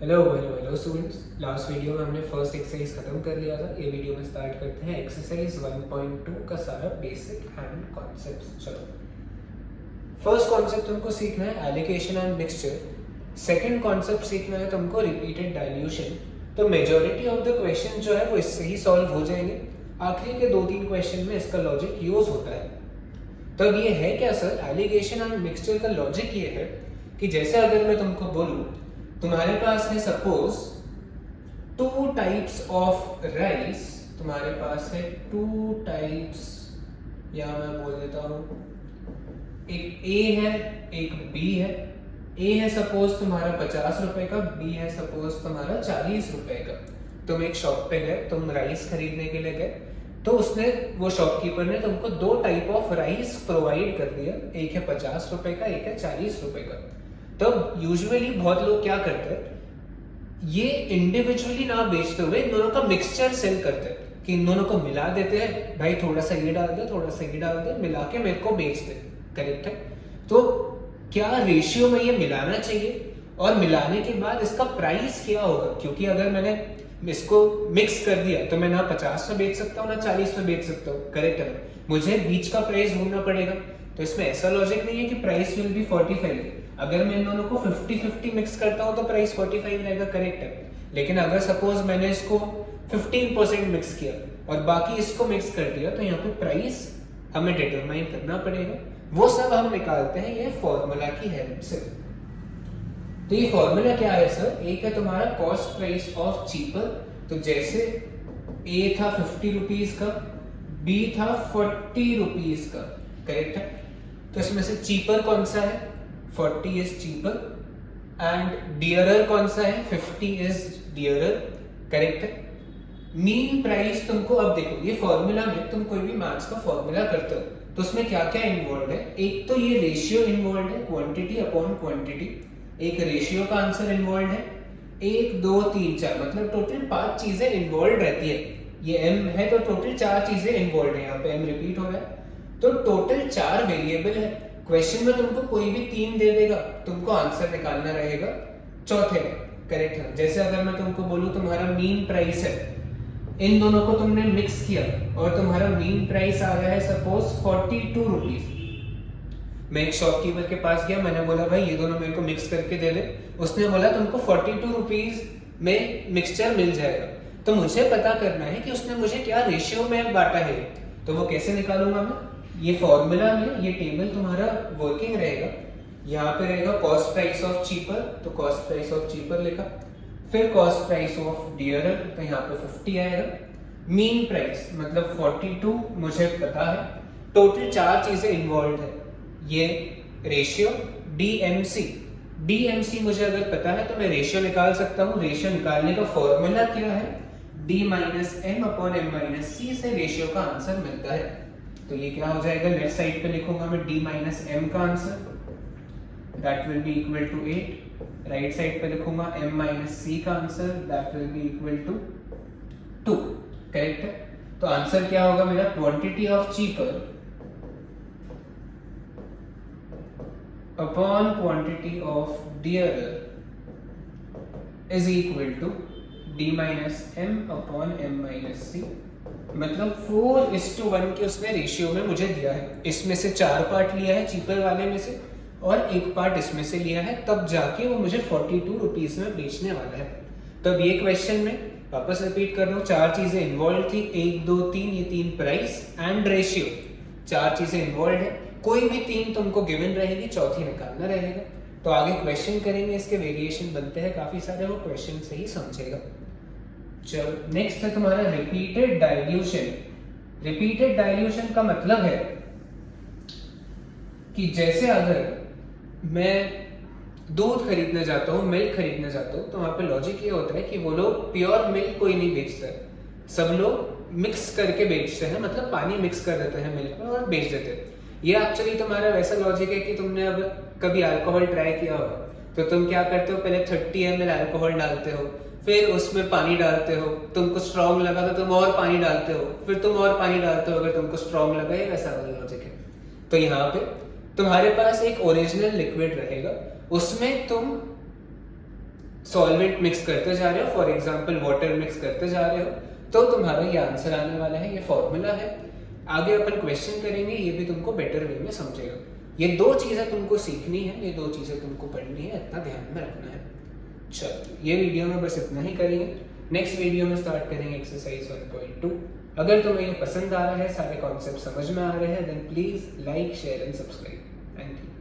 Hello students. Last video में हमने first exercise खत्म कर लिया था। ये वीडियो में स्टार्ट करते हैं एक्सरसाइज 1.2 का सारा बेसिक एंड कॉन्सेप्ट्स। चलो, फर्स्ट कॉन्सेप्ट तुमको सीखना है alligation and mixture. Second concept सीखना है तुमको रिपीटेड डाइल्यूशन। तो मेजॉरिटी ऑफ द क्वेश्चन जो है वो इससे ही सॉल्व हो जाएंगे। आखिरी के 2-3 क्वेश्चन में इसका लॉजिक यूज होता है। तो अब ये है क्या सर, एलिगेशन एंड मिक्सचर का लॉजिक ये है कि जैसे अगर मैं तुमको बोलूं तुम्हारे पास है सपोज 2 टाइप्स ऑफ राइस, तुम्हारे पास है 2 टाइप्स, या मैं बोल देता हूं एक ए है एक बी है। ए है सपोज तुम्हारा 50 रुपए का, बी है सपोज तुम्हारा 40 रुपए का। तुम एक शॉप पे गए, तुम राइस खरीदने के लिए गए, तो उसने वो शॉपकीपर ने तुमको 2 टाइप ऑफ राइस प्रोवाइड कर दिया। एक है 50 रुपए का, एक है 40 रुपए का। तो यूजुअली बहुत लोग क्या करते हैं, ये इंडिविजुअली ना बेचते हुए इन दोनों का मिक्सचर सेल करते हैं कि इन दोनों को मिला देते हैं, भाई थोड़ा सा ये डाल दे थोड़ा सा ये डाल दे, मिला के मेरे को बेच दे। करेक्ट है। तो क्या रेशियो में ये मिलाना चाहिए और मिलाने के बाद इसका प्राइस क्या होगा, क्योंकि अगर मैंने इसको मिक्स कर दिया तो मैं ना 50 में बेच सकता हूँ ना 40 में बेच सकता हूँ। करेक्ट है। मुझे बीच का प्राइस ढूंढना पड़ेगा। तो इसमें ऐसा लॉजिक नहीं है कि प्राइस विल बी 45। अगर मैं इन दोनों को 50-50 मिक्स करता हूं तो प्राइस 45 रहेगा। करेक्ट है। लेकिन अगर सपोज मैंने इसको 15% मिक्स किया और बाकी इसको मिक्स कर दिया तो यहाँ पे प्राइस हमें डिटरमाइन करना पड़ेगा। वो सब हम निकालते हैं ये फॉर्मूला की हेल्प से। तो ये फॉर्मूला क्या है सर, एक है तुम्हारा कॉस्ट प्राइस ऑफ चीपर। तो जैसे ए था 50 रुपीज का, बी था 40 रुपीज का। करेक्ट है। तो इसमें से चीपर कौन सा है, 40 इज चीपर, एंड डियरर कौन सा है, 50 इज डियरर। करेक्ट है। मीन प्राइस तुमको, अब देखो ये फॉर्मूला में तुम कोई भी मैथ्स का फॉर्मूला करते हो तो उसमें क्या क्या इन्वॉल्व है। एक तो ये रेशियो इन्वॉल्व है, क्वांटिटी अपॉन क्वांटिटी। एक रेशियो का आंसर इन्वॉल्व है, 1 2 3 4 मतलब टोटल 5 चीजें इन्वॉल्व रहती है। ये m है तो टोटल 4 चीजें इन्वॉल्व है। यहाँ पे m रिपीट हो रहा है तो टोटल 4 वेरिएबल है। क्वेश्चन में तुमको कोई भी 3 दे देगा, तुमको आंसर निकालना रहेगा चौथे में। करेक्ट है। जैसे अगर मैं तुमको बोलूं तुम्हारा मीन प्राइस है, इन दोनों को तुमने मिक्स किया और तुम्हारा मीन प्राइस आ रहा है सपोज 42 रुपीज। मैं एक शॉपकीपर के पास गया, मैंने बोला भाई ये दोनों मेरे को मिक्स करके दे दे। उसने बोला तुमको 42 रुपीज में मिक्सचर मिल जाएगा। तो मुझे पता करना है कि उसने मुझे क्या रेशियो में बांटा है। तो वो कैसे निकालूंगा मैं, ये फॉर्मूला में ये टेबल तुम्हारा वर्किंग रहेगा। यहाँ पे रहेगा कॉस्ट प्राइस ऑफ चीपर, तो कॉस्ट प्राइस ऑफ चीपर लिखा, फिर कॉस्ट प्राइस ऑफ डियरर, तो यहाँ पे 50 आएगा। मीन प्राइस मतलब 42 मुझे पता है। टोटल 4 चीजें इन्वॉल्व है, ये रेशियो डीएमसी मुझे अगर पता है तो मैं रेशियो निकाल सकता हूँ। रेशियो निकालने का फॉर्मूला क्या है, d minus m upon m minus c से रेशियो का आंसर मिलता है। तो ये क्या हो जाएगा, लेफ्ट साइड पे लिखूंगा मैं d माइनस एम का answer, that will be equal to 8। Right side पे लिखूंगा m माइनस सी का answer, that will be equal to 2। Correct है। तो आंसर क्या होगा मेरा, quantity of cheaper upon quantity of dearer is equal to d minus m upon m minus c. मतलब 4:1 के उसने रेशियो में मुझे दिया है। इसमें से 4 पार्ट लिया है चीपर वाले में से और 1 पार्ट इसमें से लिया है, तब जाके वो मुझे 42 रुपीज में बेचने वाला है। तो अब ये क्वेश्चन में वापस रिपीट कर रहा हूँ, 4 चीजें इन्वॉल्व थी, 1 2 3, ये 3 प्राइस एंड रेशियो, 4 चीजें इन्वॉल्व है। कोई भी 3 तुमको गिवन रहेगी, चौथी निकालना रहेगा। तो आगे क्वेश्चन करेंगे, इसके वेरिएशन बनते हैं काफी सारे, वो क्वेश्चन से ही समझेगा। चलो नेक्स्ट है तुम्हारा रिपीटेड डाइल्यूशन। रिपीटेड डाइल्यूशन का मतलब है कि जैसे अगर मैं दूध खरीदने जाता हूँ, मिल्क खरीदने जाता हूँ, तो वहां पे लॉजिक ये होता है कि वो लोग प्योर मिल्क कोई नहीं बेचता है, सब लोग मिक्स करके बेचते हैं, मतलब पानी मिक्स कर देते हैं मिल्क में और बेच देते हैं। ये एक्चुअली तुम्हारा वैसा लॉजिक है कि तुमने अब कभी अल्कोहल ट्राई किया होगा, तो तुम क्या करते हो, पहले 30 ml अल्कोहल डालते हो, फिर उसमें पानी डालते हो, तुमको स्ट्रॉन्ग लगा तो तुम और पानी डालते हो, फिर तुम और पानी डालते हो अगर तुमको स्ट्रॉन्ग लगा। ये वैसा वाला लॉजिक है। तो यहाँ पे तुम्हारे पास एक ओरिजिनल लिक्विड रहेगा, उसमें तुम सॉल्वेंट मिक्स करते जा रहे हो, फॉर एग्जांपल वाटर मिक्स करते जा रहे हो, तो तुम्हारा ये आंसर आने वाला है, ये फॉर्मूला है। आगे अपन क्वेश्चन करेंगे, ये भी तुमको बेटर वे में समझेगा। ये दो चीजें तुमको सीखनी है, ये दो चीजें तुमको पढ़नी है, इतना ध्यान में रखना है। चलो ये वीडियो में बस इतना ही करेंगे। नेक्स्ट वीडियो में स्टार्ट करेंगे एक्सरसाइज 1.2। अगर तुम्हें ये पसंद आ रहा है, सारे कॉन्सेप्ट समझ में आ रहे हैं, then please like share and subscribe. Thank you.